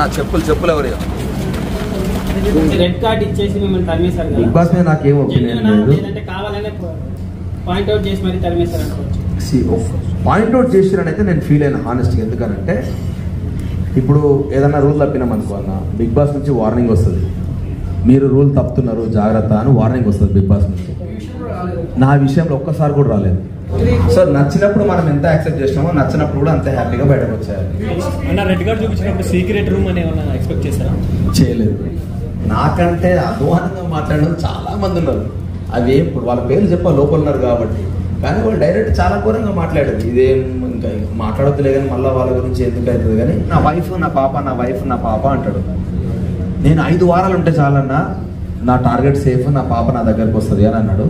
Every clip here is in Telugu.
అన్న చెప్పులు ఎవరు రెడ్ కార్డ్ ఇచ్చేసి మిమ్మల్ని తరిమేశారు కదా. బిగ్ బాస్ మీద నాకేం ఒపీనియన్ లేదు. లేదంటే కావాలనే పాయింట్ అవుట్ చేసి మరి తరిమేశారు అనుకోవచ్చు. పాయింట్ అవుట్ చేసిరనైతే నేను ఫీల్ అయినా హానెస్ట్గా. ఎందుకనంటే ఇప్పుడు ఏదన్నా రూల్ తప్పినాం అనుకో అన్న, బిగ్ బాస్ నుంచి వార్నింగ్ వస్తుంది, మీరు రూల్ తప్పుతున్నారు జాగ్రత్త అని వార్నింగ్ వస్తుంది బిగ్ బాస్ నుంచి. నా విషయంలో ఒక్కసారి కూడా రాలేదు. సో నచ్చినప్పుడు మనం ఎంత యాక్సెప్ట్ చేసినామో నచ్చినప్పుడు కూడా అంతే హ్యాపీగా బయటకు వచ్చారు. రెడ్ కార్డ్ చూపించినప్పుడు సీక్రెట్ రూమ్ అని ఏమన్నా ఎక్స్పెక్ట్ చేశారా? చేయలేదు. నాకంటే అధ్వానంగా మాట్లాడిన చాలా మంది ఉన్నారు. అవి ఇప్పుడు వాళ్ళ పేర్లు చెప్పాలి లోపల ఉన్నారు కాబట్టి, కానీ వాళ్ళు డైరెక్ట్ చాలా ఘోరంగా మాట్లాడేది. ఇదేం ఇంకా మాట్లాడొద్దులే కానీ మళ్ళీ వాళ్ళ గురించి ఎందుకు అవుతుంది కానీ నా వైఫ్ నా పాప, నా వైఫ్ నా పాప అంటాడు. నేను 5 వారాలు ఉంటే చాలన్నా నా టార్గెట్ సేఫ్, నా పాప నా దగ్గరకు వస్తుంది అని అన్నాడు.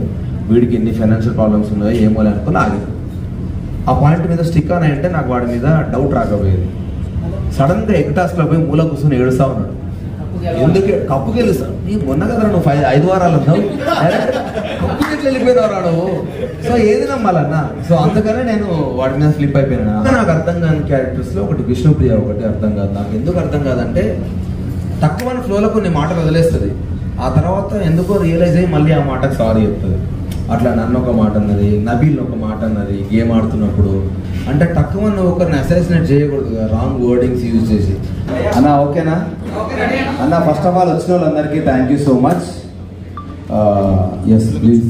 వీడికి ఎన్ని ఫైనాన్షియల్ ప్రాబ్లమ్స్ ఉన్నాయో ఏమో అనుకుని ఆగింది. ఆ పాయింట్ మీద స్టిక్ అని అంటే నాకు వాడి మీద డౌట్ రాకపోయేది. సడన్గా ఎగ్టాస్లో పోయి మూల కూర్చొని ఏడుస్తా ఉన్నాడు. ఎందుకు కప్పు గెలుస్తాను నీ మొన్న కదా నువ్వు 5 వారాలు అన్నావు, కప్పు గెట్లు వెళ్ళిపోయినావు నువ్వు. సో ఏది నమ్మాలన్నా. సో అందుకనే నేను వాడి మీద ఫ్లిప్ అయిపోయినా. నాకు అర్థం కాని క్యారెక్టర్స్లో ఒకటి విష్ణుప్రియ ఒకటి అర్థం కాదు నాకు. ఎందుకు అర్థం కాదంటే తక్కువ ఫ్లోలో కొన్ని మాటలు వదిలేస్తుంది, ఆ తర్వాత ఎందుకో రియలైజ్ అయ్యి మళ్ళీ ఆ మాటకు సారీ చెప్తుంది. అట్లా నన్ను ఒక మాట అన్నది, నబీల్ ఒక మాట అన్నది గేమ్ ఆడుతున్నప్పుడు. అంటే తక్కువ నువ్వు ఒకరిని అసైసినేట్ చేయకూడదు, రాంగ్ వర్డింగ్స్ యూజ్ చేసి. అన్న ఓకేనా అన్న? ఫస్ట్ ఆఫ్ ఆల్ వచ్చిన వాళ్ళందరికీ thank you so much. Yes please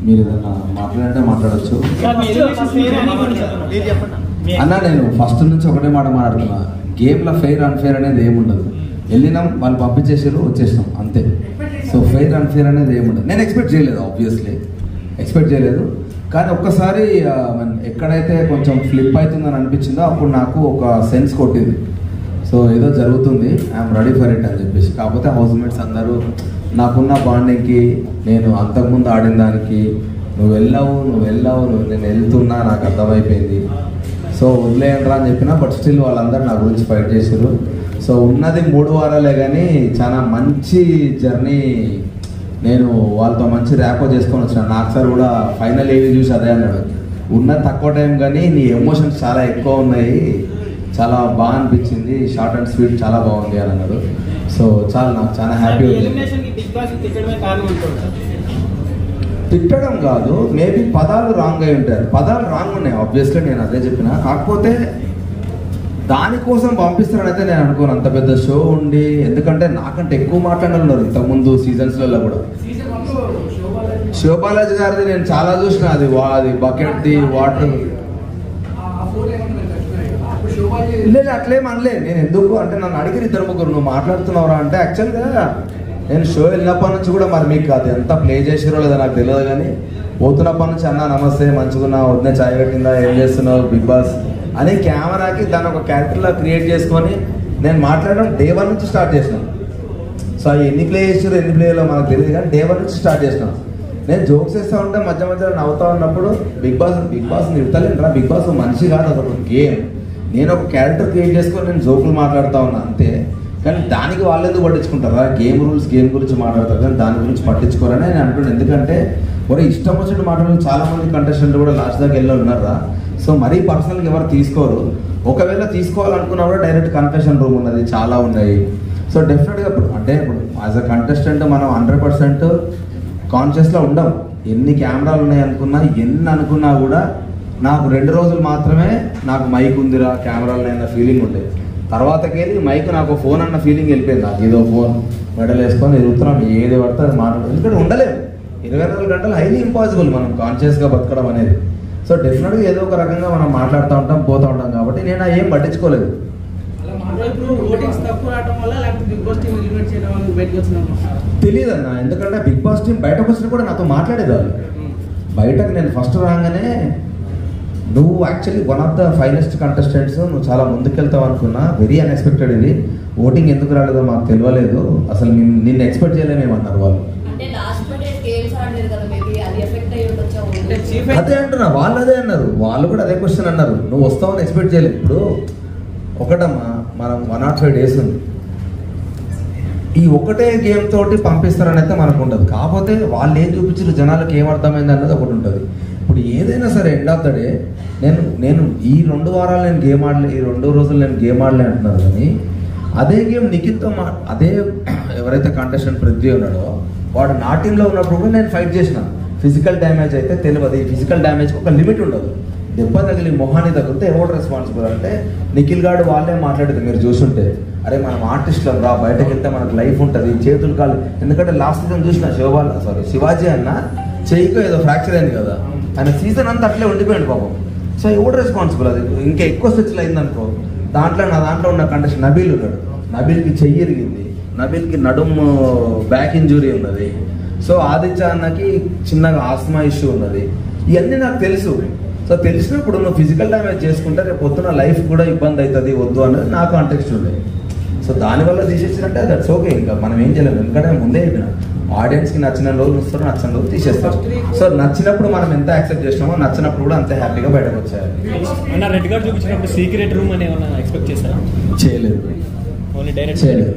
మీరు ఏదన్నా మాట్లాడంటే మాట్లాడచ్చు అన్న. నేను ఫస్ట్ నుంచి ఒకటే మాట మాట్లాడుతున్నా, గేమ్లో ఫెయిర్ అన్ఫెయిర్ అనేది ఏముండదు. వెళ్ళినాం, వాళ్ళు పంపించేసారు, వచ్చేసినాం అంతే. సో ఫెయిర్ అన్ఫెయిర్ అనేది ఏముండదు. నేను ఎక్స్పెక్ట్ చేయలేదు, ఆబ్వియస్లీ ఎక్స్పెక్ట్ చేయలేదు. కానీ ఒక్కసారి ఎక్కడైతే కొంచెం ఫ్లిప్ అవుతుందని అనిపించిందో అప్పుడు నాకు ఒక సెన్స్ కొట్టింది. సో ఏదో జరుగుతుంది, ఐఎమ్ రెడీ ఫర్ ఇట్ అని చెప్పేసి. కాకపోతే హౌస్ మేట్స్ అందరూ నాకున్న బాండింగ్కి, నేను అంతకుముందు ఆడిన దానికి, నువ్వు వెళ్ళావు నేను వెళ్తున్నా నాకు అర్థమైపోయింది. సో వదిలేయండిరా అని చెప్పినా, బట్ స్టిల్ వాళ్ళందరూ నా గురించి ఫైట్ చేశారు. సో ఉన్నది 3 వారాలే కానీ చాలా మంచి జర్నీ. నేను వాళ్ళతో మంచి ర్యాపో చేసుకొని వచ్చిన. నాకు సార్ కూడా ఫైనల్ ఏవి చూసి అదే అన్నాడు, ఉన్నది తక్కువ టైం కానీ నీ ఎమోషన్స్ చాలా ఎక్కువ ఉన్నాయి, చాలా బాగా అనిపించింది, షార్ట్ అండ్ స్వీట్ చాలా బాగుంది అని అన్నాడు. సో చాలా నాకు చాలా హ్యాపీ ఉంది. తిట్టడం కాదు, మేబీ పదాలు రాంగ్ అయి ఉంటారు, పదాలు రాంగ్ ఉన్నాయి ఆబ్వియస్లీ, నేను అదే చెప్పిన. కాకపోతే దానికోసం పంపిస్తారనైతే నేను అనుకోను. అంత పెద్ద షో ఉండి, ఎందుకంటే నాకంటే ఎక్కువ మాట్లాడాలన్నారు ఇంతకుముందు సీజన్స్లలో కూడా. శివబాలాజీ గారిది నేను చాలా చూసిన, అది బకెట్ది వాటర్ లేదు అట్లేం అనలే. నేను ఎందుకు అంటే నన్ను అడిగిన 2-3 నువ్వు మాట్లాడుతున్నావురా అంటే, యాక్చువల్గా నేను షో వెళ్ళినప్పటి నుంచి కూడా మరి మీకు అది ఎంత ప్లే చేసారో లేదో నాకు తెలియదు కానీ పోతున్నప్పటి నుంచి అన్న నమస్తే మంచిగున్నా, వద్దే చాయ్ పెట్టిందా, ఏం చేస్తున్నావు బిగ్ బాస్ అని కెమెరాకి దాన్ని ఒక క్యారెక్టర్లా క్రియేట్ చేసుకొని నేను మాట్లాడడం డే 1 నుంచి స్టార్ట్ చేసినాను. సో ఎన్ని ప్లే చేసారో ఎన్ని ప్లేలో మనకు తెలియదు కానీ డే 1 నుంచి స్టార్ట్ చేసినాను. నేను జోక్స్ వేస్తూ ఉంటే మధ్యలో నవ్వుతా ఉన్నప్పుడు బిగ్ బాస్ నిడతలేనురా, బిగ్ బాస్ మనిషి కాదు, అదొక గేమ్. నేను ఒక క్యారెక్టర్ క్రియేట్ చేసుకొని నేను జోకులు మాట్లాడుతూ ఉన్నా అంతే. కానీ దానికి వాళ్ళు ఎందుకు పట్టించుకుంటారా? గేమ్ రూల్స్ గేమ్ గురించి మాట్లాడతారు కానీ దాని గురించి పట్టించుకోరని నేను అంటున్నాను. ఎందుకంటే మరి ఇష్టం వచ్చినట్టు మాట్లాడిన చాలామంది కంటెస్టెంట్లు కూడా లాస్ట్ దాకా వెళ్ళి ఉన్నారా. సో మరీ పర్సనల్గా ఎవరు తీసుకోరు. ఒకవేళ తీసుకోవాలనుకున్నా కూడా డైరెక్ట్ కన్ఫెషన్ రూమ్ ఉన్నది, చాలా ఉన్నాయి. సో డెఫినెట్గా అంటే ఇప్పుడు యాజ్ అ కంటెస్టెంట్ మనం 100% కాన్షియస్లో ఉండం. ఎన్ని కెమెరాలు ఉన్నాయి అనుకున్నా, ఎన్ని అనుకున్నా కూడా నాకు 2 రోజులు మాత్రమే నాకు మైక్ ఉందిరా, కెమెరాలు అన్న ఫీలింగ్ ఉండేది. తర్వాతకెళ్ళి మైక్ నాకు ఫోన్ అన్న ఫీలింగ్ వెళ్ళిపోయింది. నాకు ఏదో ఫోన్ మెడల్ వేసుకొని ఎదుగుతున్నాం, ఏది పడితే అది మాట్లాడదు. ఎందుకంటే ఉండలేము 24 గంటలు, హైలీ ఇంపాసిబుల్ మనం కాన్షియస్గా బతకడం అనేది. సో డెఫినెట్గా ఏదో ఒక రకంగా మనం మాట్లాడుతూ ఉంటాం, పోతూ ఉంటాం. కాబట్టి నేను ఏం పట్టించుకోలేదు. తెలియదు అన్న, ఎందుకంటే బిగ్ బాస్ టీం బయటకు వచ్చినా కూడా నాతో మాట్లాడేదాన్ని. బయటకు నేను ఫస్ట్ రాగానే నువ్వు actually one of the finest contestants, నువ్వు చాలా ముందుకెళ్తావు అనుకున్నా, వెరీ అన్ఎక్స్పెక్టెడ్. ఇది ఓటింగ్ ఎందుకు రాలేదో మాకు తెలియలేదు, అసలు నిన్ను ఎక్స్పెక్ట్ చేయలేమేమన్నారు వాళ్ళు. అదే అంటున్నా, వాళ్ళు అదే అన్నారు, వాళ్ళు కూడా అదే క్వశ్చన్ అన్నారు, నువ్వు వస్తావని ఎక్స్పెక్ట్ చేయలేదు. ఇప్పుడు ఒకటమ్మా, మనం 105 days ఉంది, ఈ ఒకటే గేమ్ తోటి పంపిస్తారని అయితే మనకు ఉండదు. కాకపోతే వాళ్ళు ఏం చూపించారు జనాలకు ఏమర్థమైంది అన్నది ఒకటి ఉంటుంది. ఇప్పుడు ఏదైనా సరే ఎండ్ ఆఫ్ ద డే నేను ఈ 2 వారాలు నేను గేమ్ ఆడలే, ఈ 2 రోజులు నేను గేమ్ ఆడలే అంటున్నారు. కానీ అదే గేమ్ నిఖిల్తో అదే ఎవరైతే కంటెస్టెంట్ పృథ్వీ ఉన్నాడో వాడు నా టీంలో ఉన్నప్పుడు కూడా నేను ఫైట్ చేసిన. ఫిజికల్ డ్యామేజ్ అయితే తెలియదు. ఈ ఫిజికల్ డ్యామేజ్కి ఒక లిమిట్ ఉండదు. దెబ్బ తగిలి మొహాన్ని తగిలితే ఎవరు రెస్పాన్సిబుల్ అంటే నిఖిల్ గాడు వాళ్ళే మాట్లాడేది మీరు చూస్తుంటే, అరే మనం ఆర్టిస్టులం రా, బయటకు వెళ్తే మనకు లైఫ్ ఉంటుంది, చేతులు కాలు. ఎందుకంటే లాస్ట్ సీజన్ చూసిన శివాజీ అన్న చెయ్యికో ఏదో ఫ్రాక్చర్ అయింది కదా, ఆయన సీజన్ అంతా అట్లే ఉండిపోయాడు పాపం. సో ఎవడు రెస్పాన్సిబుల్? అది ఇంకా ఎక్కువ స్ట్రెచ్లు అయిందనుకో. నా దాంట్లో ఉన్న కండిషన్ నబీల్ ఉన్నాడు. నబీల్కి చెయ్యి ఇరిగింది, నబీల్కి నడుము బ్యాక్ ఇంజురీ ఉన్నది. సో ఆదిత్య అన్నకి చిన్నగా ఆస్మా ఇష్యూ ఉన్నది. ఇవన్నీ నాకు తెలుసు. సో తెలిసినప్పుడు నువ్వు ఫిజికల్ డ్యామేజ్ చేసుకుంటే రేపు పొద్దున లైఫ్ కూడా ఇబ్బంది అవుతుంది, వద్దు అనేది నా కాంటెక్స్ట్ ఉండే. సో దానివల్ల తీసేసినట్టే దట్స్ ఓకే, ఇంకా మనం ఏం చేయలేము. ఎందుకంటే ముందే చెప్పిన ఆడియన్స్కి నచ్చిన రోజులు వస్తారు, నచ్చిన రోజు తీసేస్తారు. సో నచ్చినప్పుడు మనం ఎంత యాక్సెప్ట్ చేసినామో నచ్చినప్పుడు కూడా అంతే హ్యాపీగా బయటకు వచ్చేయాలి. అన్న రెడ్ కార్డ్ చూపించినప్పుడు సీక్రెట్ రూమ్ అని ఏమన్నా ఎక్స్పెక్ట్ చేశారా? చేయలేదు, ఓన్లీ డైరెక్ట్ చేయలేదు.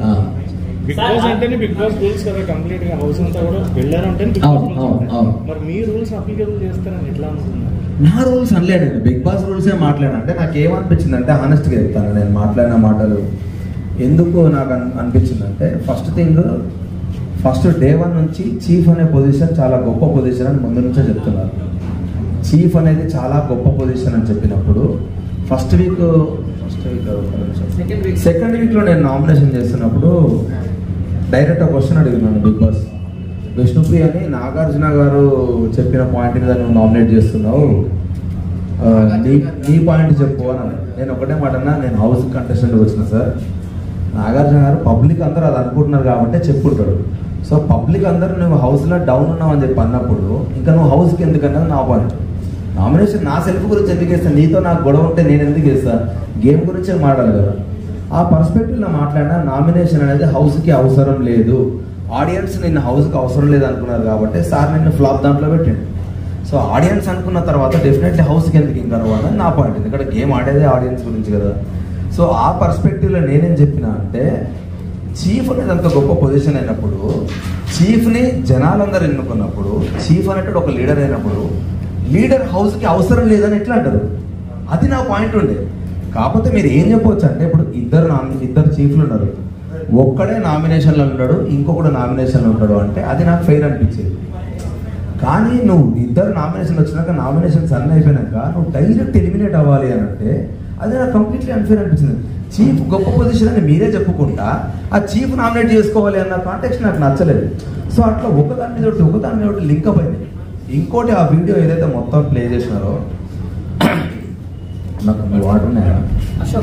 బిగ్ బాస్ అంటేనే బిగ్ బాస్ రూల్స్ కదా, కంప్లీట్ గా హౌస్ అంతా కూడా వెళ్ళారంటే మరి మీ రూల్స్ అప్లికేబుల్ చేస్తారని ఎట్లా అనుకున్నారు? నా రూల్స్ అనలేడు, బిగ్ బాస్ రూల్సే మాట్లాడినా. అంటే నాకు ఏమనిపించింది అంటే, హానెస్ట్గా చెప్తాను, నేను మాట్లాడిన మాటలు ఎందుకు నాకు అనిపించిందంటే, ఫస్ట్ డే 1 నుంచి చీఫ్ అనే పొజిషన్ చాలా గొప్ప పొజిషన్ అని ముందు నుంచే చెప్తున్నారు. చీఫ్ అనేది చాలా గొప్ప పొజిషన్ అని చెప్పినప్పుడు సెకండ్ వీక్లో నేను నామినేషన్ చేస్తున్నప్పుడు డైరెక్ట్ ఒక క్వశ్చన్ అడిగినాను బిగ్ బాస్. విష్ణుప్రియని నాగార్జున గారు చెప్పిన పాయింట్ మీద నువ్వు నామినేట్ చేస్తున్నావు, నీ పాయింట్ చెప్పు అని. నేను ఒకటే మాట అన్నా, నేను హౌస్ కంటెస్టెంట్ వచ్చిన సార్, నాగార్జున గారు పబ్లిక్ అందరూ అది అనుకుంటున్నారు కాబట్టి చెప్పుకుంటాడు. సో పబ్లిక్ అందరూ నువ్వు హౌస్లో డౌన్ ఉన్నావు అని చెప్పి అన్నప్పుడు ఇంకా నువ్వు హౌస్కి ఎందుకన్నా నా పాయింట్. నామినేషన్ నా సెల్ఫ్ గురించి ఎందుకు వేస్తాను, నీతో నాకు గొడవ ఉంటే నేను ఎందుకు వేస్తాను, గేమ్ గురించే మాట్లాడాలి కదా. ఆ పర్స్పెక్టివ్లో మాట్లాడినా నామినేషన్ అనేది హౌస్కి అవసరం లేదు, ఆడియన్స్ నిన్ను హౌస్కి అవసరం లేదు అనుకున్నారు కాబట్టి సార్ నిన్ను ఫ్లాప్ దాంట్లో పెట్టండి. సో ఆడియన్స్ అనుకున్న తర్వాత డెఫినెట్లీ హౌస్కి ఎందుకు ఇంకా అని నా పాయింట్. ఎందుకంటే గేమ్ ఆడేదే ఆడియన్స్ గురించి కదా. సో ఆ పర్స్పెక్టివ్లో నేనేం చెప్పినా అంటే, చీఫ్ అనేది అంత గొప్ప పొజిషన్ అయినప్పుడు, చీఫ్ని జనాలందరూ ఎన్నుకున్నప్పుడు, చీఫ్ అనేటువంటి ఒక లీడర్ అయినప్పుడు, లీడర్ హౌస్కి అవసరం లేదని ఎట్లా అంటారు? అది నా పాయింట్ ఉండే. కాకపోతే మీరు ఏం చెప్పవచ్చు అంటే, ఇప్పుడు ఇద్దరు చీఫ్లు ఉన్నారు, ఒక్కడే నామినేషన్లో ఉంటాడు, ఇంకొకడు నామినేషన్లో ఉంటాడు అంటే అది నాకు ఫెయిర్ అనిపించేది. కానీ నువ్వు ఇద్దరు నామినేషన్ వచ్చినాక, నామినేషన్స్ అన్నీ అయిపోయినాక నువ్వు డైరెక్ట్ ఎలిమినేట్ అవ్వాలి అని అంటే అది నాకు కంప్లీట్లీ అన్ఫేర్ అనిపించింది. చీఫ్ గొప్ప పొజిషన్ అని మీరే చెప్పుకుంటా ఆ చీఫ్ నామినేట్ చేసుకోవాలి అన్న కాంటెక్స్ట్ నాకు నచ్చలేదు. సో అట్లా ఒకదాని మీద ఒకటి లింక్ అప్ అయింది. ఇంకోటి ఆ వీడియో ఏదైతే మొత్తం ప్లే చేసినారో నాకు వాడు ఉన్నాయా,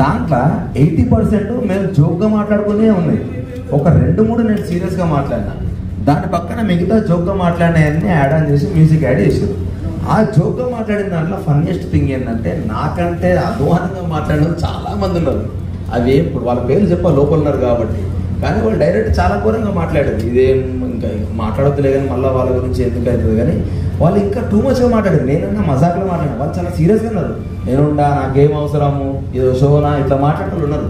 దాంట్లో 80% మేము జోక్గా మాట్లాడుకునే ఉన్నాయి. ఒక 2-3 నేను సీరియస్గా మాట్లాడినా, దాని పక్కన మిగతా జోక్గా మాట్లాడినవన్నీ యాడ్ ఆన్ చేసి మ్యూజిక్ యాడ్ చేశారు. ఆ జోక్గా మాట్లాడిన దాంట్లో ఫన్నెస్ట్ థింగ్ ఏంటంటే, నాకంటే అధ్వానంగా మాట్లాడిన చాలా మంది ఉన్నారు. అవి ఇప్పుడు వాళ్ళ పేర్లు చెప్ప లోపల ఉన్నారు కాబట్టి, కానీ వాళ్ళు డైరెక్ట్ చాలా ఘోరంగా మాట్లాడారు. ఇదేం ఇంకా మాట్లాడొద్దులే కానీ మళ్ళీ వాళ్ళ గురించి ఎందుకు అవుతుంది కానీ, వాళ్ళు ఇంకా టూ మచ్గా మాట్లాడారు. నేనన్నా మజాక్లో మాట్లాడాను, వాళ్ళు చాలా సీరియస్గా ఉన్నారు. నేనుండా నాకేం అవసరము, ఏదో షోనా ఇట్లా మాట్లాడుతూ ఉన్నారు.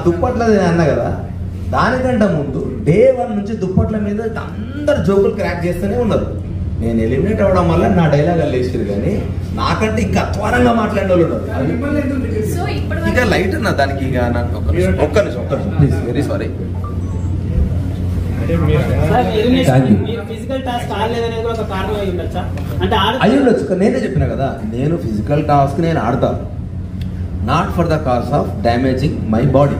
దుప్పట్లది అన్నా కదా, దానికంటే ముందు డే 1 నుంచి దుప్పట్ల మీద అందరు జోకులు క్రాక్ చేస్తూనే ఉన్నారు. నేను ఎలిమినేట్ అవ్వడం వల్ల నా డైలాగ్ లేచారు, కానీ నాకంటే ఇంకా అధ్వానంగా మాట్లాడిన వాళ్ళు ఉన్నారు. ఇక లైట్ అన్న దానికి, ఇక నాకు ఒక్క నిమిషం ప్లీజ్, వెరీ సారీ. అయి ఉండొచ్చు, నేనే చెప్పిన కదా, నేను ఫిజికల్ టాస్క్ నేను ఆడతా, not for the cause of damaging my body.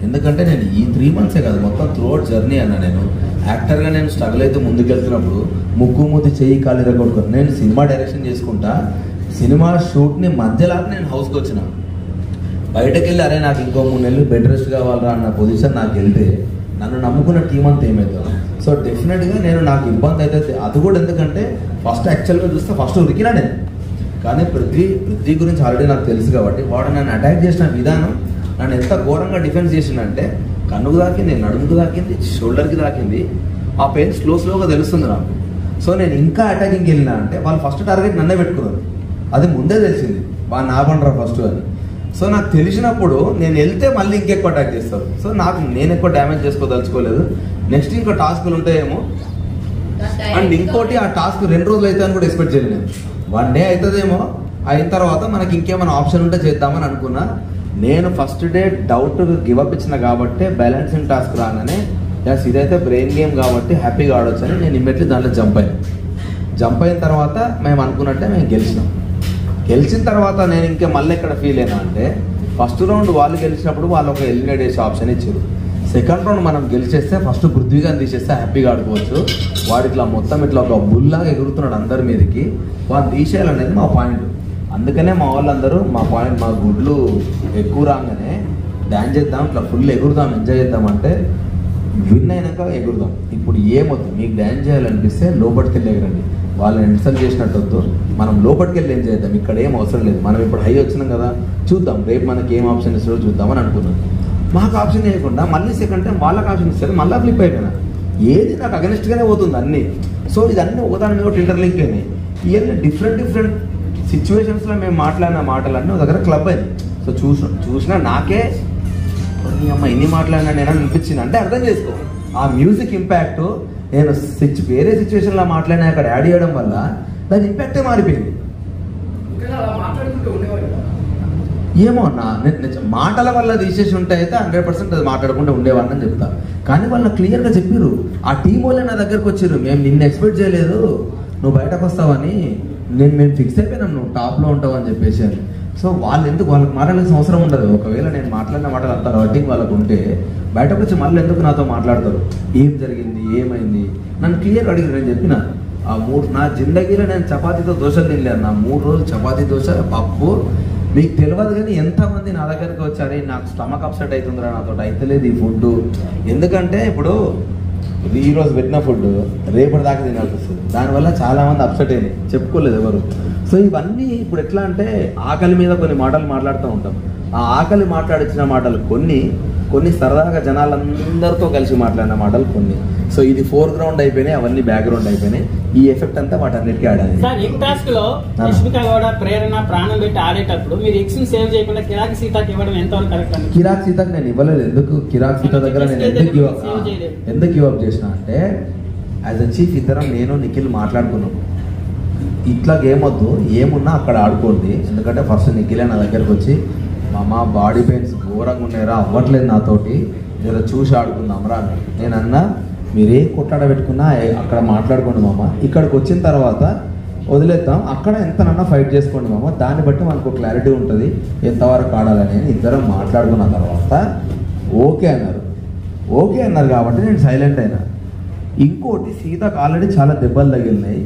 ఎందుకంటే నేను ఈ 3 monthsే కాదు, మొత్తం త్రూఅవుట్ జర్నీ అన్న. నేను యాక్టర్గా నేను స్ట్రగుల్ అయితే ముందుకెళ్తున్నప్పుడు ముక్కు మూతి చెయ్యి కాలు ఇరగొట్టుకుని నేను సినిమా డైరెక్షన్ చేసుకుంటా, సినిమా షూట్ని మధ్యలాగా నేను హౌస్కి వచ్చిన. బయటకు వెళ్ళి అరే నాకు ఇంకో 3 నెలలు బెడ్ రెస్ట్ కావాలరా అన్న పొజిషన్ నాకు వెళ్తే నన్ను నమ్ముకున్న టీం అంతా ఏమవుతుంది. సో డెఫినెట్గా నాకు ఇబ్బంది అయితే, అది కూడా ఎందుకంటే ఫస్ట్ యాక్చువల్గా చూస్తే ఫస్ట్ ఉరికినా నేను. కానీ పృథ్వీ గురించి ఆల్రెడీ నాకు తెలుసు కాబట్టి వాడు నన్ను అటాక్ చేసిన విధానం నన్ను ఎంత ఘోరంగా డిఫెన్స్ చేసిందంటే, కన్నుకు దాకింది, నడుముకు దాకింది, షోల్డర్కి దాకింది. ఆ పెయిన్ స్లోగా తెలుస్తుంది నాకు. సో నేను ఇంకా అటాకింగ్కి వెళ్ళినా అంటే వాళ్ళు ఫస్ట్ టార్గెట్ నన్నే పెట్టుకున్నారు. అది ముందే తెలిసింది, బాగా నా పండరా ఫస్ట్ అని. సో నాకు తెలిసినప్పుడు నేను వెళ్తే మళ్ళీ ఇంకెక్కువ అటాక్ చేస్తారు. సో నేను ఎక్కువ డ్యామేజ్ చేసుకోదలుచుకోలేదు. నెక్స్ట్ ఇంకో టాస్కులు ఉంటాయేమో, అండ్ ఇంకోటి ఆ టాస్క్ 2 రోజులు అవుతాయని కూడా ఎక్స్పెక్ట్ చేయలేదు. నేను 1 day అవుతుందేమో, అయిన తర్వాత మనకి ఇంకేమైనా ఆప్షన్ ఉంటే చేద్దామని అనుకున్నా. నేను ఫస్ట్ డే డౌట్ గివప్ ఇచ్చిన కాబట్టి బ్యాలెన్సింగ్ టాస్క్ రాగానే ఎస్ ఇదైతే బ్రెయిన్ గేమ్ కాబట్టి హ్యాపీగా ఆడొచ్చు అని నేను ఇమ్మీడియట్లీ దాంట్లో జంప్ అయిన తర్వాత మేము అనుకున్నట్టే మేము గెలిచిన తర్వాత నేను ఇంకా మళ్ళీ ఎక్కడ ఫీల్ అయినా అంటే ఫస్ట్ రౌండ్ వాళ్ళు గెలిచినప్పుడు వాళ్ళు ఒక ఎలిమినేట్ చేసే ఆప్షన్ ఇచ్చారు. సెకండ్ రౌండ్ మనం గెలిచేస్తే ఫస్ట్ పృథ్వీగా తీసేస్తే హ్యాపీగా ఆడుకోవచ్చు. వాడు ఇట్లా మొత్తం ఇట్లా ఒక బుల్లాగా ఎగురుతున్నాడు అందరి మీదకి, వాడు తీసేయాలనేది మా పాయింట్. అందుకనే మా వాళ్ళందరూ మా గుడ్లు ఎక్కువ రాగానే డ్యాన్స్ చేద్దాం, ఇట్లా ఫుల్ ఎగురుదాం, ఎంజాయ్ చేద్దాం అంటే విన్ అయినాక ఎగురుదాం. ఇప్పుడు ఏమవుతుంది, మీకు డ్యాన్స్ చేయాలనిపిస్తే లోపలికి వెళ్ళి ఎగరండి, వాళ్ళని ఇన్సల్ట్ చేసినట్టు వద్దు. మనం లోపలికి వెళ్ళి ఏం చేద్దాం, ఇక్కడ ఏం అవసరం లేదు. మనం ఇప్పుడు హై వచ్చినాం కదా, చూద్దాం రేపు మనకి ఏం ఆప్షన్ ఇస్తారో చూద్దామని అనుకున్నాం. మాకు ఆప్షన్ వేయకుండా మళ్ళీ సెకండ్ టైం వాళ్ళకి ఆప్షన్ ఇస్తారు, మళ్ళీ ఫ్లిప్ అయిపోయినా. ఏది నాకు అగెనిస్ట్గానే పోతుంది అన్నీ. సో ఇదన్నీ ఒకదాని మీద ఒకటి ఇంటర్లింక్ అయినాయి. ఇవన్నీ డిఫరెంట్ సిచ్యువేషన్స్లో మేము మాట్లాడిన మాటలన్నీ ఒక దగ్గర క్లబ్ అయింది. సో చూసినా నాకే అమ్మ ఇన్ని మాట్లాడినా నేను అనిపించింది. అంటే అర్థం చేసుకో, ఆ మ్యూజిక్ ఇంపాక్ట్ నేను వేరే సిచ్యువేషన్లో మాట్లాడినా అక్కడ యాడ్ చేయడం వల్ల దాని ఇంపాక్టే మారిపోయింది. ఏమో అన్న, మాటల వల్ల తీసేసి ఉంటే అయితే 100% అది మాట్లాడకుండా ఉండేవాడిని అని చెప్తా. కానీ వాళ్ళు క్లియర్గా చెప్పారు, ఆ టీం వాళ్ళే నా దగ్గరకు వచ్చారు, మేము నిన్ను ఎక్స్పెక్ట్ చేయలేదు, నువ్వు బయటకు వస్తావని, మేము ఫిక్స్ అయిపోయినాం నువ్వు టాప్లో ఉంటావు అని చెప్పేసి అని. సో వాళ్ళు ఎందుకు, వాళ్ళకి మాట్లాడాల్సిన అవసరం ఉండదు. ఒకవేళ నేను మాట్లాడిన మాటలు అంత హర్టింగ్ వాళ్ళకు ఉంటే బయటకు వచ్చి మళ్ళీ ఎందుకు నాతో మాట్లాడతారు, ఏం జరిగింది ఏమైంది నన్ను క్లియర్ అడిగారు. నేను చెప్పిన నా జిందగీలో నేను చపాతీతో దోశలు తినలేను. నా 3 రోజులు చపాతీ దోశ పప్పు. మీకు తెలియదు కానీ ఎంతమంది నా దగ్గరికి వచ్చారు, నాకు స్టమక్ అప్సెట్ అవుతుందిరా, నాతో అయితలేదు ఈ ఫుడ్. ఎందుకంటే ఇప్పుడు ఈరోజు పెట్టిన ఫుడ్ రేపటి దాకా తినాల్సి వస్తుంది, దానివల్ల చాలామంది అప్సెట్ అయినాయి, చెప్పుకోలేదు ఎవరు. సో ఇవన్నీ ఇప్పుడు ఎట్లా అంటే ఆకలి మీద కొన్ని మాటలు మాట్లాడుతూ ఉంటాం. ఆ ఆకలి మాట్లాడించిన మాటలు కొన్ని సరదాగా జనాలందరితో కలిసి మాట్లాడిన మాటలు కొన్ని. సో ఇది ఫోర్గ్రౌండ్ అయిపోయినాయి, అవన్నీ బ్యాక్గ్రౌండ్ అయిపోయినాయి. ఈ ఎఫెక్ట్ అంతా వాటన్నిటికీ ఆడాలి. సార్ ఈ టాస్క్ లో రష్మిక గౌడ ప్రేరణ ప్రాణం పెట్టి ఆడేటప్పుడు మీరు ఎక్స్ సేవ్ చేయకుండా కిరాక్ సీతకి ఇవ్వడం ఎంతవరకు కరెక్ట్ అండి? కిరాక్ సీతకి నేను ఇవ్వలేదు. ఎందుకు కిరాక్ సీత దగ్గర నేను ఎందుకు గివ్ అప్ చేసిన అంటే యాజ్ అ చీఫ్ ఇద్దరం నేను నిఖిల్ మాట్లాడుకున్నాం, ఇట్లా గేమ్ వద్దు, ఏమున్నా అక్కడ ఆడుకోండి. ఎందుకంటే ఫస్ట్ నిఖిలే నా దగ్గరకు వచ్చి మామ బాడీ పెయిన్స్ ఘోరంగా ఉన్నాయరా, అవ్వట్లేదు నాతోటి, జర చూసి ఆడుకుందాంరా అన్నాడు. నేను అన్నా మీరే కొట్టాడ పెట్టుకున్నా అక్కడ మాట్లాడుకోండి మామ, ఇక్కడికి వచ్చిన తర్వాత వదిలేద్దాం, అక్కడ ఎంతనన్నా ఫైట్ చేసుకోండి మామ, దాన్ని బట్టి మనకు క్లారిటీ ఉంటుంది ఎంతవరకు ఆడాలని. ఇద్దరం మాట్లాడుకున్న తర్వాత ఓకే అన్నారు కాబట్టి నేను సైలెంట్ అయినా. ఇంకోటి సీతకు ఆల్రెడీ చాలా దెబ్బలు తగిలినాయి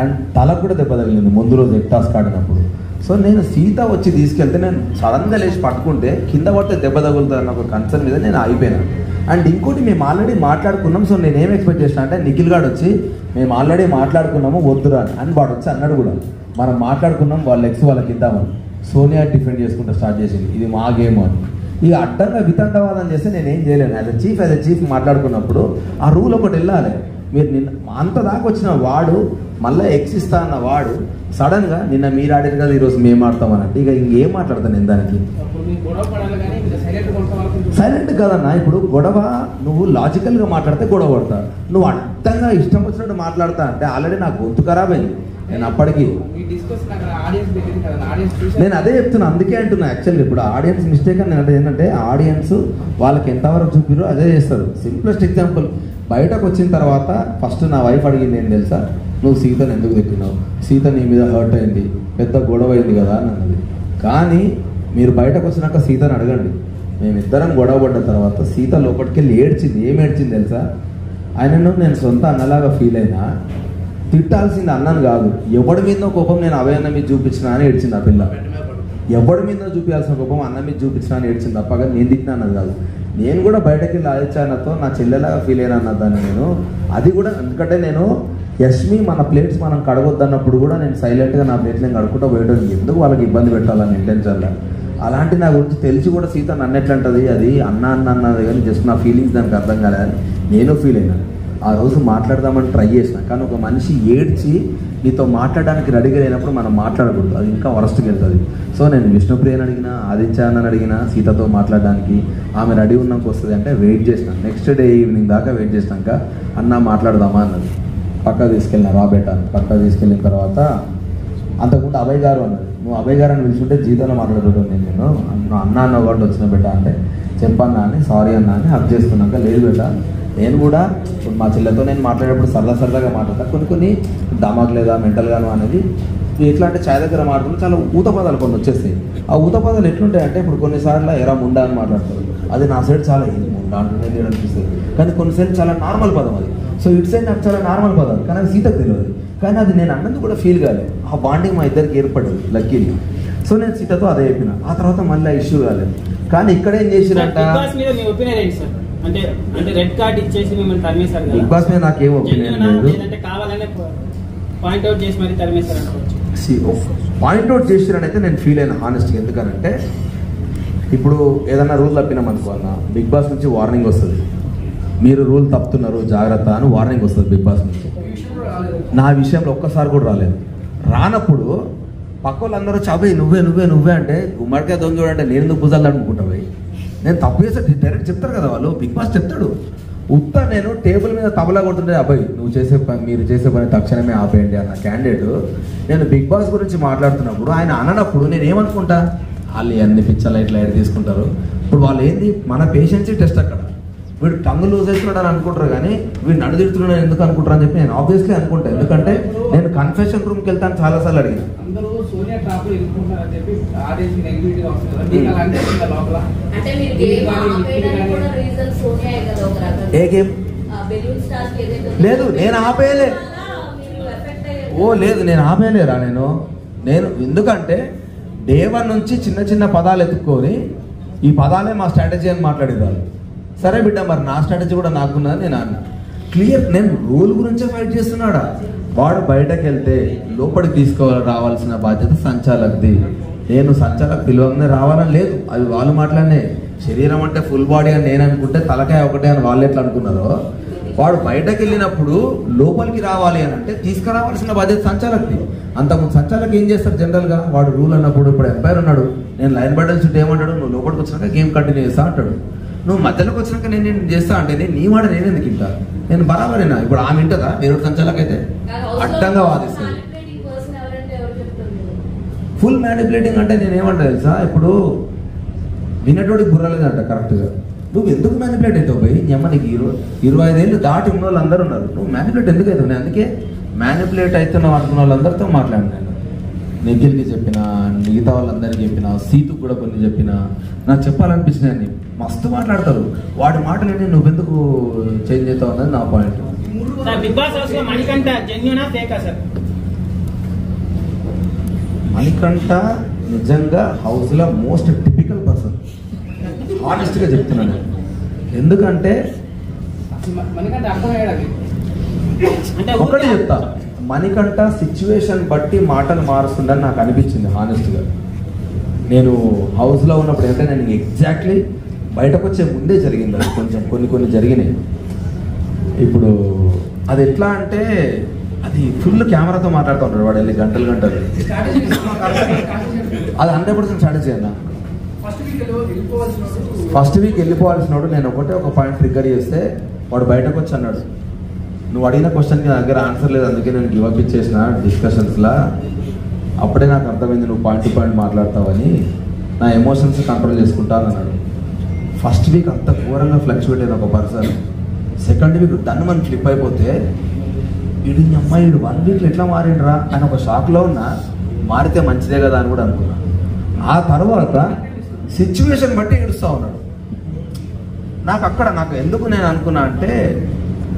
అండ్ తలకు కూడా దెబ్బ తగిలింది ముందు రోజు టాస్క్ ఆడినప్పుడు. సో నేను సీత వచ్చి తీసుకెళ్తే నేను సడన్గా లేచి పట్టుకుంటే కింద పడితే దెబ్బ తగులుతుందన్న ఒక కన్సర్న్ మీద నేను ఆగిపోయినాను. అండ్ ఇంకోటి మేము ఆల్రెడీ మాట్లాడుకున్నాం. సో నేనేం ఎక్స్పెక్ట్ చేసిన అంటే నిఖిల్ గాడు వచ్చి మేము ఆల్రెడీ మాట్లాడుకున్నాము వద్దురా అని వాడు వచ్చి అన్నాడు కూడా, మనం మాట్లాడుకున్నాం వాళ్ళ ఎక్స్ వాళ్ళకి ఇద్దామని. సోనియా డిఫెండ్ చేసుకుంటూ స్టార్ట్ చేసింది, ఇది మా గేమ్ అని. ఇక అడ్డంగా వితండవాదం చేస్తే నేనేం చేయలేను. యాజ్ అ చీఫ్ మాట్లాడుకున్నప్పుడు ఆ రూల్ ఒకటి వెళ్ళాలి. మీరు నిన్న అంత దాకా వచ్చిన వాడు మళ్ళీ ఎక్స్ ఇస్తా అన్న వాడు సడన్గా నిన్న మీరు ఆడారు కదా ఈరోజు మేము ఆడతామన్నట్టు, ఇక ఇంకేం మాట్లాడతాను నేను దానికి. సైలెంట్ కదన్నా, ఇప్పుడు గొడవ నువ్వు లాజికల్గా మాట్లాడితే గొడవ పడతా, నువ్వు అడ్డంగా ఇష్టం వచ్చినట్టు మాట్లాడతా అంటే ఆల్రెడీ నా గొంతు ఖరాబ్ అయింది. నేను అప్పటికి నేను అదే చెప్తున్నా, అందుకే అంటున్నా యాక్చువల్గా ఇప్పుడు ఆడియన్స్ మిస్టేక్ అని నేను ఏంటంటే ఆడియన్స్ వాళ్ళకి ఎంతవరకు చూపిరో అదే చేస్తారు. సింప్లెస్ట్ ఎగ్జాంపుల్, బయటకు వచ్చిన తర్వాత ఫస్ట్ నా వైఫ్ అడిగింది ఏం తెలుసా, నువ్వు సీతను ఎందుకు తిట్టినావు, సీత నీ మీద హర్ట్ అయింది, పెద్ద గొడవ అయింది కదా అని అన్నది. కానీ మీరు బయటకు వచ్చినాక సీతను అడగండి, మేమిద్దరం గొడవ పడ్డ తర్వాత సీత లోపలికి వెళ్ళి ఏడ్చింది. ఏం ఏడ్చింది తెలుసా, ఆయనను నేను సొంత అన్నలాగా ఫీల్ అయినా, తిట్టాల్సింది అన్నను కాదు, ఎవడి మీదో కోపం నేను అభయన్న మీద చూపించినా అని ఏడ్చింది ఆ పిల్ల. ఎవడి మీద చూపించాల్సిన కోపం అన్న మీద చూపించినా అని ఏడ్చింది తప్ప, కానీ నేను తిట్టినా అన్నది కాదు. నేను కూడా బయటకి లాదించానతో నా చెల్లెలాగా ఫీల్ అయినా అన్నదాన్ని నేను. అది కూడా ఎందుకంటే నేను యష్మి మన ప్లేట్స్ మనం కడగొద్దన్నప్పుడు కూడా నేను సైలెంట్గా నా ప్లేట్లు నేను కడుక్కుంటూ పోయడం, ఎందుకు వాళ్ళకి ఇబ్బంది పెట్టాలని ఇంటెన్షన్లో. అలాంటి నా గురించి తెలిసి కూడా సీత నన్ను ఎట్లంటది, అది అన్న అన్నది కానీ జస్ట్ నా ఫీలింగ్స్ దానికి అర్థం కాలేదని నేను ఫీల్ అయినా. ఆ రోజు మాట్లాడదామని ట్రై చేసిన, కానీ ఒక మనిషి ఏడ్చి నీతో మాట్లాడడానికి రెడీగా లేనప్పుడు మనం మాట్లాడకూడదు, అది ఇంకా వరస్ట్కి వెళ్తుంది. సో నేను విష్ణుప్రియని అడిగినా, ఆదిత్య అన్నని అడిగినా సీతతో మాట్లాడడానికి, ఆమె రెడీ ఉన్నాక వస్తుంది అంటే వెయిట్ చేసిన. నెక్స్ట్ డే ఈవినింగ్ దాకా వెయిట్ చేసినాక అన్న మాట్లాడదామా అన్నది. పక్క తీసుకెళ్ళిన రాబేట పక్క తీసుకెళ్ళిన తర్వాత అంతకుముందు అభయ్ గారు అన్నది, నువ్వు అభయ్ గారు అని పిలుచుంటే జీతంలో మాట్లాడుకుంటాను నేను అన్న అన్న కాబట్టి వచ్చిన బిడ్డ అంటే చెప్పన్నా అని సారీ అన్న అని హక్ చేసుకున్నాక లేదు బిడ్డ నేను కూడా ఇప్పుడు మా చెల్లెతో నేను మాట్లాడేటప్పుడు సరదాగా మాట్లాడతా కొన్ని దమాక్ లేదా మెంటల్గాను అనేది ఎట్లా అంటే ఛాయ్ దగ్గర మాట్లాడుకుంటే చాలా ఊత పదాలు కొన్ని వచ్చేస్తాయి. ఆ ఊత పదాలు ఎట్లుంటాయి అంటే ఇప్పుడు కొన్నిసార్లు ఎరా ముండా అని మాట్లాడతారు, అది నా సైడ్ చాలా ముండా అంటున్నది అనిపిస్తుంది, కానీ కొన్నిసార్లు చాలా నార్మల్ పదం అది. సో ఇటు సైడ్ నాకు చాలా నార్మల్ పదాలు, కానీ అది సీతకు తెలియదు, కానీ అది నేను అన్నది కూడా ఫీల్ కాలేదు. ఆ బాండింగ్ మా ఇద్దరికి ఏర్పడింది లక్కీలీ. సో నేను సీతతో అదే చెప్పిన. ఆ తర్వాత మళ్ళీ ఇష్యూ కాలేదు. కానీ ఇక్కడ ఏం చేసినట్ట రెడ్ కార్డ్ ఇచ్చేసి మిమ్మల్ని తరిమేశారు కదా, బిగ్ బాస్ మీద నాకేం ఒపీనియన్ లేదు. కావాలనే పాయింట్అవుట్ చేసి మరి తరిమేశారు అనుకోవచ్చు. పాయింట్అవుట్ చేసిరని అయితే నేను ఫీల్ అయినా హానెస్ట్గా. ఎందుకనంటే ఇప్పుడు ఏదన్నా రూల్ తప్పినాం అనుకో అన్న, బిగ్ బాస్ నుంచి వార్నింగ్ వస్తుంది, మీరు రూల్ తప్పుతున్నారు జాగ్రత్త అని వార్నింగ్ వస్తుంది బిగ్ బాస్ నుంచి. నా విషయంలో ఒక్కసారి కూడా రాలేదు. రానప్పుడు పక్క వాళ్ళందరూ చాబోయ్ నువ్వే అంటే గుమ్మడికాయ దొంగ చూడంటే నేను ఎందుకు భుజాలు అనుకుంటావు. నేను తప్పు చేస్తే డైరెక్ట్ చెప్తారు కదా వాళ్ళు, బిగ్ బాస్ చెప్తాడు. ఉత్తా నేను టేబుల్ మీద తబలా కొడుతుంటే అబ్బాయి మీరు చేసే పని తక్షణమే ఆపేయండి అన్న క్యాండిడేట్. నేను బిగ్ బాస్ గురించి మాట్లాడుతున్నప్పుడు ఆయన అననప్పుడు నేను ఏమనుకుంటా, వాళ్ళు అన్ని పిచ్చర్లు ఇట్లా తీసుకుంటారు. ఇప్పుడు వాళ్ళు ఏంది మన పేషెన్సీ టెస్ట్ అక్కడ. వీడు టంగు లూజ్ అవుతున్నాడు అని అనుకుంటారు, కానీ వీడు నన్ను తిడుతున్నాడు ఎందుకు అనుకుంటారు అని చెప్పి నేను ఆబ్వియస్లీ అనుకుంటా. ఎందుకంటే నేను కన్ఫెషన్ రూమ్కి వెళ్తాను చాలాసార్లు అడిగిన. ఏ గేమ్ లేదు, నేను ఆపేయలే. లేదు నేను ఆపేయలేరా నేను ఎందుకంటే డే 1 నుంచి చిన్న పదాలు ఎత్తుక్కొని ఈ పదాలే మా స్ట్రాటజీ అని మాట్లాడేదాన్ని. సరే బిడ్డ మరి నా స్ట్రాటజీ కూడా నాకున్నది నేను అన్న క్లియర్. నేను రూల్ గురించే ఫైట్ చేస్తున్నాడా. వాడు బయటకు వెళ్తే లోపలికి రావాల్సిన బాధ్యత సంచాలకుది. నేను సంచాలక పిలవగానే రావాలని లేదు, అవి వాళ్ళు మాట్లాడినే. శరీరం అంటే ఫుల్ బాడీ అని నేను అనుకుంటే తలకాయ ఒకటే అని వాళ్ళు ఎట్లా అనుకున్నారో, వాడు బయటకు వెళ్ళినప్పుడు లోపలికి రావాలి అని అంటే తీసుకురావాల్సిన బాధ్యత సంచాలకుది. అంతకుముందు సంచాలకు ఏం చేస్తారు జనరల్గా, వాడు రూల్ అన్నప్పుడు ఇప్పుడు ఎంపైర్ ఉన్నాడు, నేను లైన్ బటన్ చుట్టూ ఏమంటాడు, నువ్వు లోపలికి వచ్చినాక గేమ్ కంటిన్యూ చేస్తా అంటాడు. నువ్వు మధ్యలోకి వచ్చినాక నేను చేస్తా అంటే నీ మాట నేను ఎందుకు ఇంటా. నేను బరాబరేనా. ఇప్పుడు ఆమె వింటదా వేరే సంచాలకైతే అడ్డంగా వాదిస్తుంది. ఫుల్ మ్యానిపులేటింగ్ అంటే నేను ఏమంటా తెలుసా, ఇప్పుడు వినేటోడికి బుర్రలేదంట కరెక్ట్గా. నువ్వు ఎందుకు మ్యానిపులేట్ అవుతావు పోయి అమ్మ, నీకు 25 ఏళ్ళు దాటి ఉన్న వాళ్ళు అందరూ ఉన్నారు, నువ్వు మ్యానిపులేట్ ఎందుకు అవుతావు. నేను అందుకే మ్యానిపులేట్ అవుతున్నావు అనుకున్న వాళ్ళందరితో మాట్లాడినాను. నిఖిల్కి చెప్పిన, మిగతా వాళ్ళందరికీ చెప్పిన, సీతుకు కూడా కొన్ని చెప్పిన. నాకు చెప్పాలనిపించినాయి. మస్తు మాట్లాడతారు, వాడి మాటలు నువ్వెందుకు చేంజ్ అవుతావు అన్నది నా పాయింట్. మణికంఠ నిజంగా హౌస్లో మోస్ట్ టిపికల్ పర్సన్, హానెస్ట్గా చెప్తున్నాను. ఎందుకంటే ఒకటి చెప్తా, మణికంఠ సిచ్యువేషన్ బట్టి మాటలు మారుస్తుందని నాకు అనిపించింది హానెస్ట్గా. నేను హౌస్లో ఉన్నప్పుడు అయితే నేను ఎగ్జాక్ట్లీ బయటకు వచ్చే ముందే జరిగింది అది, కొంచెం కొన్ని జరిగినాయి. ఇప్పుడు అది ఎట్లా అంటే అది ఫుల్ కెమెరాతో మాట్లాడుతూ ఉంటాడు వాడు, వెళ్ళి గంటలు అది 100% స్ట్రాటజీ అన్న. ఫస్ట్ వీక్ వెళ్ళిపోవాల్సినోడు నేను ఒక పాయింట్ ట్రిగ్గర్ చేస్తే వాడు బయటకు వచ్చి అన్నాడు, నువ్వు అడిగిన క్వశ్చన్కి నా దగ్గర ఆన్సర్ లేదు, అందుకే నేను గివ్ అప్ ఇచ్చేసిన డిస్కషన్స్లా. అప్పుడే నాకు అర్థమైంది నువ్వు పాయింట్ టు పాయింట్ మాట్లాడతావని, నా ఎమోషన్స్ కంట్రోల్ చేసుకుంటా అన్నాడు. ఫస్ట్ వీక్ అంత ఘోరంగా ఫ్లక్చువేట్ అయిన ఒక పర్సన్, సెకండ్ వీక్ దాన్ని మనం ఫ్లిప్ అయిపోతే వీడి అమ్మాయి 1 వీక్లో ఎట్లా మారిండ్రా అని ఒక షాక్లో ఉన్నా. మారితే మంచిదే కదా అని కూడా అనుకున్నా. ఆ తర్వాత సిచ్యువేషన్ బట్టి ఏడుస్తూ ఉన్నాడు. నాకు ఎందుకు నేను అనుకున్నా అంటే,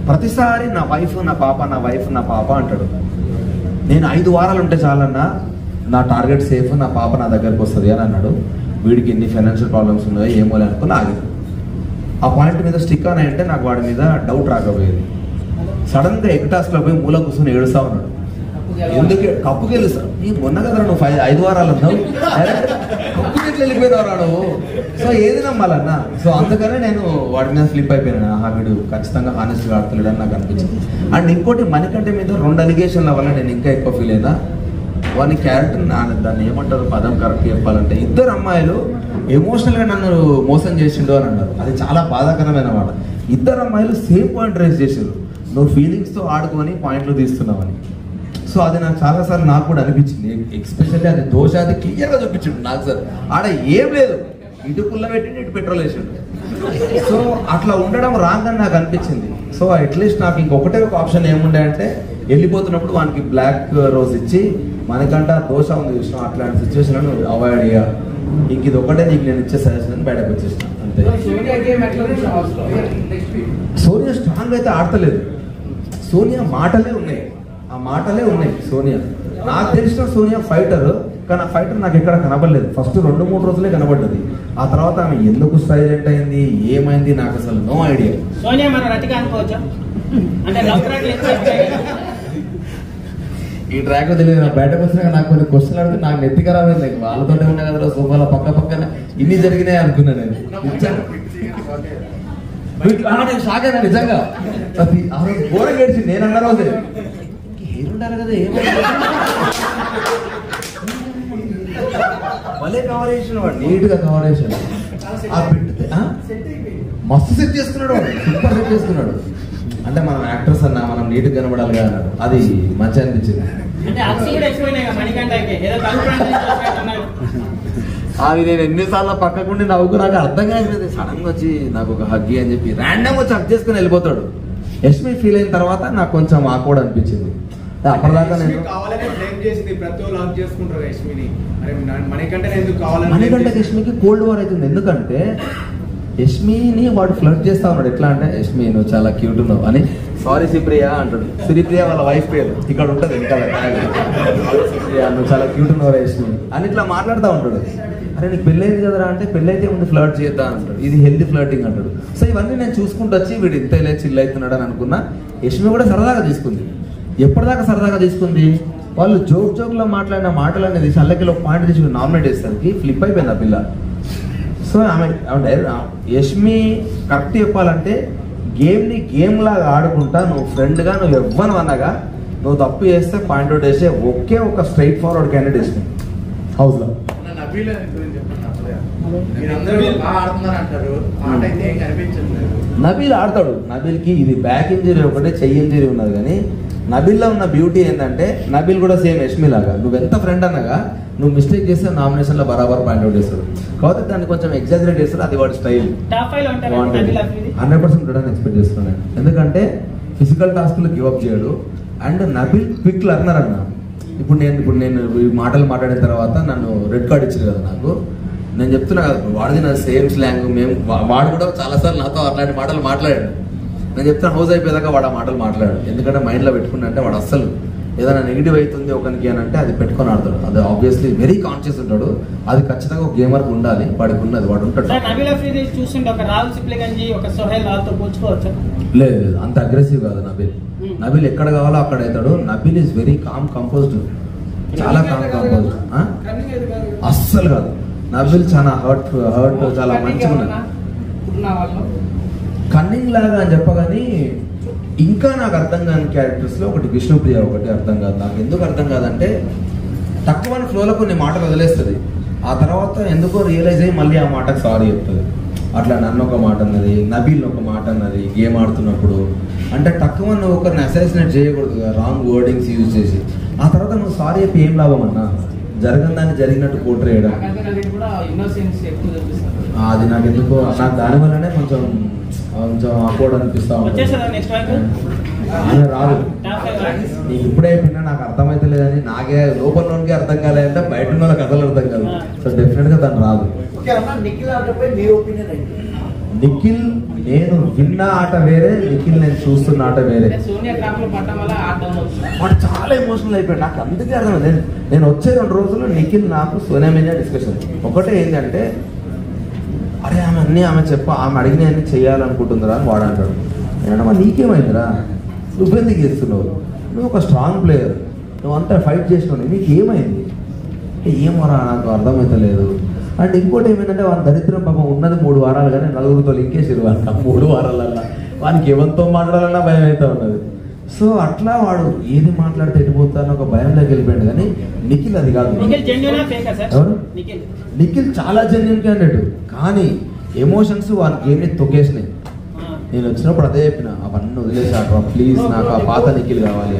ప్రతిసారి నా వైఫ్ నా పాప అంటాడు. నేను 5 వారాలు ఉంటే చాలన్నా నా టార్గెట్ సేఫ్, నా పాప నా దగ్గరకు వస్తుంది అని అన్నాడు. వీడికి ఎన్ని ఫైనాన్షియల్ ప్రాబ్లమ్స్ ఉన్నాయో ఏమో అనుకుని ఆగింది. ఆ పాయింట్ మీద స్టిక్ అని అంటే నాకు వాడి మీద డౌట్ రాకపోయేది. సడన్గా ఎగ్టాస్లో పోయి మూల కూర్చొని ఏడుస్తా ఉన్నాడు. ఎందుకు కప్పుకి వెళ్ళిస్తాను నీ మొన్న కదా నువ్వు 5 వారాలు అన్నావు, కప్పుకి ఎట్లా వెళ్ళిపోయినావు నువ్వు. సో ఏది నమ్మాలన్నా. సో అందుకనే నేను వాడి మీద ఫ్లిప్ అయిపోయాను. వీడు ఖచ్చితంగా హానెస్ట్గా ఆడతలేడు అని నాకు అనిపించింది. అండ్ ఇంకోటి మణికంఠ మీద 2 అలిగేషన్ల వల్ల నేను ఇంకా ఎక్కువ ఫీల్ అయినా. వాని క్యారెక్టర్ దాన్ని ఏమంటారు పదం కరెక్ట్ చెప్పాలంటే, 2 అమ్మాయిలు ఎమోషనల్గా నన్ను మోసం చేసిండు అని అన్నారు. అది చాలా బాధాకరమైన మాట. 2 అమ్మాయిలు సేమ్ పాయింట్ రేస్ చేసారు, నువ్వు ఫీలింగ్స్తో ఆడుకొని పాయింట్లు తీస్తున్నావని. సో అది నాకు చాలాసార్లు నాకు కూడా అనిపించింది. ఎక్స్పెషల్లీ అది దోశ అది క్లియర్గా చూపించిండు నాకు సార్. ఆడ ఏం లేదు, ఇటు పుల్ల పెట్టిండు ఇటు పెట్రోల్ వేసిండు. సో అట్లా ఉండడం రాంగ్ అని నాకు అనిపించింది. సో అట్లీస్ట్ నాకు ఇంకొకటే ఒక ఆప్షన్ ఏముండే అంటే వెళ్ళిపోతున్నప్పుడు వానికి బ్లాక్ రోజ్ ఇచ్చి మనకంట దోశ ఉంది చూసిన అట్లాంటి సిచ్యువేషన్ అవాయిడ్ చేయ. ఇంక ఇది ఒకటే నీకు నేను ఇచ్చే సజెషన్ అని బయటకు వచ్చేసిన అంతే. సోనియా స్ట్రాంగ్ అయితే ఆడతలేదు, సోనియా మాటలే ఉన్నాయి, ఆ మాటలే ఉన్నాయి సోనియా. నాకు తెలిసిన సోనియా ఫైటర్, కానీ ఆ ఫైటర్ నాకు ఎక్కడ కనబడలేదు. ఫస్ట్ 2-3 రోజులే కనబడ్డది. ఆ తర్వాత ఆమె ఎందుకు సైలెంట్ అయింది ఏమైంది నాకు అసలు నో ఐడియా. సోనియా మన రతిక అనుకోవచ్చా? అంటే లవ్ ట్రాక్ ఈ ట్రాక్ తెలియదు. నాకు బయటకు వచ్చినాక నాకు కొన్ని క్వశ్చన్లు అడిగితే నాకు నెత్తి ఖరాబ్ అయింది. వాళ్ళతోటే ఉన్నా కదా సోఫాలో పక్క పక్కన ఇన్ని జరిగినాయి అనుకున్నా నేను. నేను షాక్ అయినా నిజంగా. ఘోరంగా ఏడ్చింది. నేను అన్న రోజే హెయిర్ ఉండాలి కదా ఏమైంది భలే కవర్ చేసిన వాడు, నీట్ గా కవర్ చేసాడు. ఆ బిట్ మస్తు సెట్ చేసుకున్నాడు వాడు, సూపర్ సెట్ చేసుకున్నాడు. అంటే మనం యాక్టర్స్ అన్నా మనం నీట్ కనబడాలి కదా అన్నాడు. అది మంచిగా అనిపించింది. అది నేను ఎన్నిసార్లు పక్కకుండి నవ్వుకు నాకు అర్థం కాలేదు. సడన్ గా వచ్చి నాకు ఒక హగ్గి అని చెప్పి ర్యాండమ్ వచ్చి హగ్ చేసుకుని వెళ్ళిపోతాడు. యష్మి ఫీల్ అయిన తర్వాత నాకు కొంచెం ఆక్వర్డ్ అనిపించింది. అప్పటిదాకా నేను మణికంఠ యష్మికి కోల్డ్ వార్ అవుతుంది. ఎందుకంటే యష్మిని వాడు ఫ్లర్ట్ చేస్తా ఉన్నాడు. ఎట్లా అంటే యష్మి నువ్వు చాలా క్యూట్ ఉన్నావు అని, సారీ శ్రీప్రియ అంటాడు. శ్రీప్రియ వాళ్ళ వైఫ్ పేరు ఇక్కడ ఉంటుంది ఇంకా, శ్రీప్రియ నువ్వు చాలా క్యూట్ ఉన్నావు యష్మి అని ఇట్లా మాట్లాడుతూ ఉంటాడు. అరే నీకు పెళ్ళైంది కదరా అంటే పెళ్ళైతే ముందు ఫ్లర్ట్ చేద్దాం అంటాడు. ఇది హెల్దీ ఫ్లర్టింగ్ అంటాడు. సో ఇవన్నీ నేను చూసుకుంటూ వచ్చి వీడు ఇంత చిల్ అవుతున్నాడు అని అనుకున్నా. యష్మి కూడా సరదాగా తీసుకుంది. ఎప్పటిదాకా సరదాగా తీసుకుంది, వాళ్ళు జోక్లో మాట్లాడిన మాటలు అనేది సల్లకిలో పాయింట్ తీసుకుని నామినేట్ చేసేసరికి ఫ్లిప్ అయిపోయింది ఆ పిల్ల. సో ఆమె యష్మి కరెక్ట్ చెప్పాలంటే గేమ్ని గేమ్ లాగా ఆడుకుంటా నువ్వు ఫ్రెండ్గా నువ్వు ఎవ్వను అన్నగా నువ్వు తప్పు చేస్తే పాయింట్ అవుట్ చేసే ఒకే ఒక స్ట్రైట్ ఫార్వర్డ్ క్యాండిడేట్ వేసుకుంది హౌస్లో. నబీల్ ఆడతాడు. నబీల్కి ఇది బ్యాక్ ఇంజరీ ఒకటే చెయ్యి ఇంజరీ ఉన్నది. కానీ నబీల్లో ఉన్న బ్యూటీ ఏంటంటే నబీల్ కూడా సేమ్ యష్మి లాగా నువ్వు ఎంత ఫ్రెండ్ అన్నగా నువ్వు మిస్టేక్ చేస్తే నామినేషన్లో బరాబర్ పాయింట్ అవుట్ చేస్తాడు. కాబట్టి దాన్ని కొంచెం ఎగ్జాజరేట్ చేస్తాడు. అది వాడి స్టైల్. 100% కూడా ఎక్స్పెక్ట్ చేస్తున్నాను. ఎందుకంటే ఫిజికల్ టాస్క్లు గివ్ అప్ చేయడు. అండ్ నబీల్ క్విక్ లర్నర్ అన్న. ఇప్పుడు నేను ఈ మాటలు మాట్లాడిన తర్వాత నన్ను రెడ్ కార్డ్ ఇచ్చారు కదా నాకు. నేను చెప్తున్నా కదా వాడిది నా సేమ్ స్లాంగ్. వాడు కూడా చాలాసార్లు నాతో అలాంటి మాటలు మాట్లాడాడు. నేను చెప్తాను హౌస్ అయిపోయేదాకా వాడు ఆ మాటలు మాట్లాడాడు. ఎందుకంటే మైండ్లో పెట్టుకున్నా అంటే వాడు అస్సలు ఏదైనా నెగిటివ్ అవుతుంది ఒకరికి అని అంటే అది పెట్టుకొని ఆడతాడు. అది ఆబ్వియస్లీ వెరీ కాన్షియస్ ఉంటాడు. అది ఖచ్చితంగా ఒక గేమర్కి ఉండాలి. వాడికి ఉన్నది వాడు ఉంటాడు. లేదు అంత అగ్రెసివ్ కాదు నబీల్. నబీల్ ఎక్కడ కావాలో అక్కడ అవుతాడు. Nabeel is very calm composed, చాలా కామ్ కంపోజ్డ్. అస్సలు కాదు. నబీల్ చాలా హర్ట్ చాలా మంచిగా ఉన్నది. కన్నింగ్ లాగా అని చెప్పగాని ఇంకా నాకు అర్థం కాని క్యారెక్టర్స్లో ఒకటి విష్ణుప్రియ ఒకటి అర్థం కాదు. నాకు ఎందుకు అర్థం కాదంటే తక్కువ ఫ్లోలో కొన్ని మాటలు వదిలేస్తుంది. ఆ తర్వాత ఎందుకో రియలైజ్ అయ్యి మళ్ళీ ఆ మాటకు సారీ చెప్తుంది. అట్లా నన్ను ఒక మాట అన్నది, నబీల్ ఒక మాట అన్నది గేమ్ ఆడుతున్నప్పుడు. అంటే తక్కువ నువ్వు ఒకరిని అసైసినేట్ చేయకూడదు రాంగ్ వర్డింగ్స్ యూజ్ చేసి. ఆ తర్వాత నువ్వు సారీ చెప్పి ఏం లాభం అన్నా, జరగని దాన్ని జరిగినట్టు పోర్ట్రే చేయడం. అది నాకు ఎందుకో నాకు దాని వల్లనే కొంచెం అపోర్డ్ అనిపిస్తా ఉంటుంది. రాదు నీకు ఇప్పుడే అయిపోయినా నాకు అర్థమైతే లేదని నాకే లోపలలోనికి అర్థం కాలేదంటే బయట ఉన్న వాళ్ళకి కథలు అర్థం కాదు. సో డెఫినెట్ గా దాన్ని రాదు. నిఖిల్ నేను విన్న ఆట వేరే, నిఖిల్ నేను చూస్తున్న ఆట వేరే. వాడు చాలా ఎమోషనల్ అయిపోయాడు. నాకు అందుకే అర్థమైంది. నేను వచ్చే 2 రోజులు నిఖిల్ నాకు సోనియా మీద డిస్కషన్. ఒకటే ఏంటంటే అరే ఆమె ఆమె అడిగిన అన్ని చేయాలనుకుంటుందిరా అని వాడు అంటాడు. నేనమ్మా నీకేమైందిరా, నువ్వెందుకు చేస్తున్నావు, నువ్వు ఒక స్ట్రాంగ్ ప్లేయర్, నువ్వు అంతా ఫైట్ చేసినావు, నీకు ఏమైంది, ఏమోరా నాకు అర్థమవుతలేదు. అండ్ ఇంకోటి ఏమైందంటే వాని దరిద్రం పాపం ఉన్నది 3 వారాలు కానీ 4గురితో లింకేసారు వాళ్ళ 3 వారాలన్నా. వానికి ఎవరితో మాట్లాడాలన్నా భయం అయితే ఉన్నది. సో అట్లా వాడు ఏది మాట్లాడితే ఎడిపోతానో ఒక భయంలోకి వెళ్ళిపోయాడు. కానీ నిఖిల్ అది కాదు. ఎవరు నిఖిల్ చాలా జెన్యూన్ క్యాండిడేట్. కానీ ఎమోషన్స్ వానికి ఏమి తొక్కేసినాయి. నేను వచ్చినప్పుడు అదే చెప్పిన అవన్నీ వదిలేసాక ప్లీజ్ నాకు ఆ పాత నిఖిల్ కావాలి.